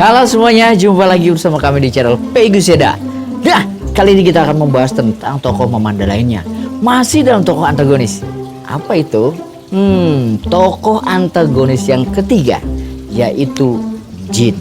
Halo semuanya, jumpa lagi bersama kami di channel Peguseda. Nah, kali ini kita akan membahas tentang tokoh Mamanda lainnya. Masih dalam tokoh antagonis. Apa itu? Tokoh antagonis yang ketiga, yaitu Jin.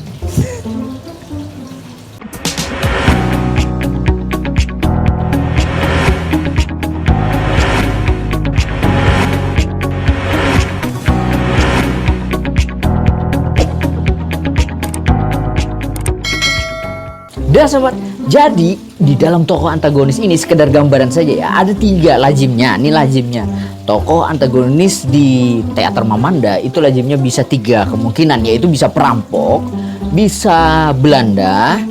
Dah sobat, jadi di dalam tokoh antagonis ini sekedar gambaran saja ya, ada 3 lazimnya. Ini lazimnya. Tokoh antagonis di teater Mamanda itu lazimnya bisa 3 kemungkinan, yaitu bisa perampok, bisa Belanda,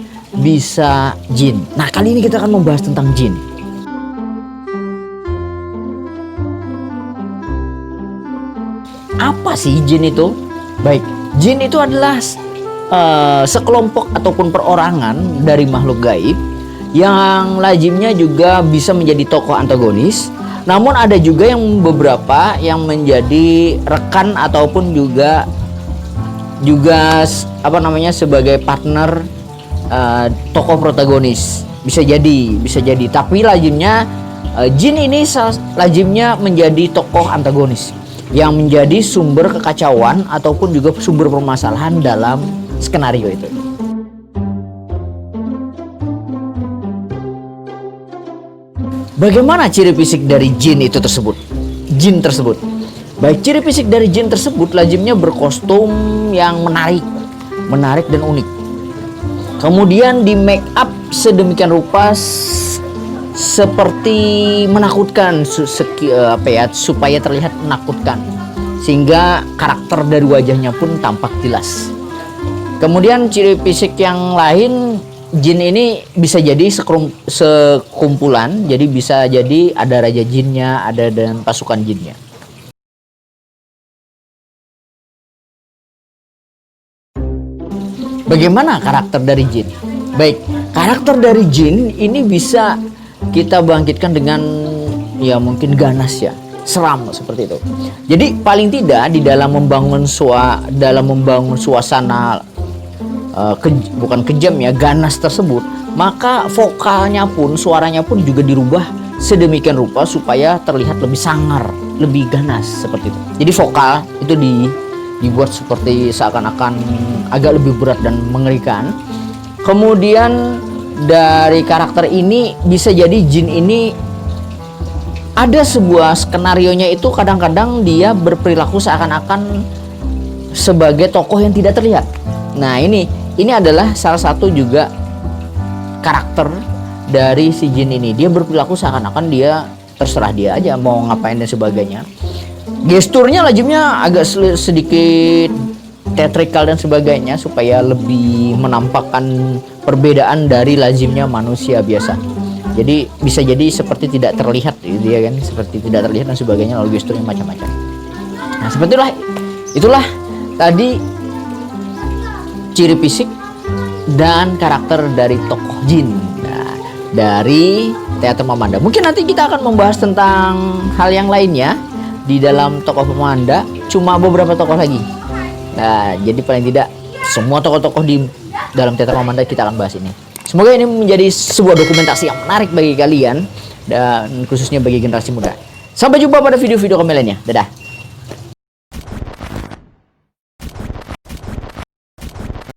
bisa Jin. Nah, kali ini kita akan membahas tentang Jin. Apa sih Jin itu? Baik, Jin itu adalah sekelompok ataupun perorangan dari makhluk gaib yang lazimnya juga bisa menjadi tokoh antagonis. Namun ada juga yang beberapa yang menjadi rekan ataupun juga sebagai partner tokoh protagonis. Bisa jadi. Tapi lazimnya Jin ini lazimnya menjadi tokoh antagonis yang menjadi sumber kekacauan ataupun juga sumber permasalahan dalam skenario itu. Bagaimana ciri fisik dari Jin tersebut? Baik, ciri fisik dari Jin tersebut lazimnya berkostum yang menarik dan unik. Kemudian di make up sedemikian rupa seperti menakutkan, supaya terlihat menakutkan, sehingga karakter dari wajahnya pun tampak jelas. Kemudian ciri fisik yang lain, Jin ini bisa jadi sekumpulan, jadi bisa jadi ada raja jinnya, ada dan pasukan jinnya. Bagaimana karakter dari Jin? Baik, karakter dari Jin ini bisa kita bangkitkan dengan ya mungkin ganas ya, seram seperti itu. Jadi paling tidak di dalam membangun suasana bukan kejam ya, ganas tersebut, maka vokalnya pun, suaranya pun juga dirubah sedemikian rupa supaya terlihat lebih sangar, lebih ganas seperti itu. Jadi vokal itu dibuat seperti seakan-akan agak lebih berat dan mengerikan. Kemudian dari karakter ini bisa jadi Jin ini ada sebuah skenarionya itu kadang-kadang dia berperilaku seakan-akan sebagai tokoh yang tidak terlihat. Nah, ini adalah salah satu juga karakter dari si Jin ini. Dia berperilaku seakan-akan dia terserah dia aja mau ngapain dan sebagainya. Gesturnya lazimnya agak sedikit teatrikal dan sebagainya supaya lebih menampakkan perbedaan dari lazimnya manusia biasa. Jadi bisa jadi seperti tidak terlihat dia kan, seperti tidak terlihat dan sebagainya, lalu gesturnya macam-macam. Nah, itulah tadi ciri fisik dan karakter dari tokoh Jin dari teater Mamanda. Mungkin nanti kita akan membahas tentang hal yang lainnya di dalam tokoh Mamanda, cuma beberapa tokoh lagi. Nah, jadi paling tidak semua tokoh-tokoh di dalam teater Mamanda kita akan bahas ini. Semoga ini menjadi sebuah dokumentasi yang menarik bagi kalian dan khususnya bagi generasi muda. Sampai jumpa pada video-video kami lainnya. Dadah.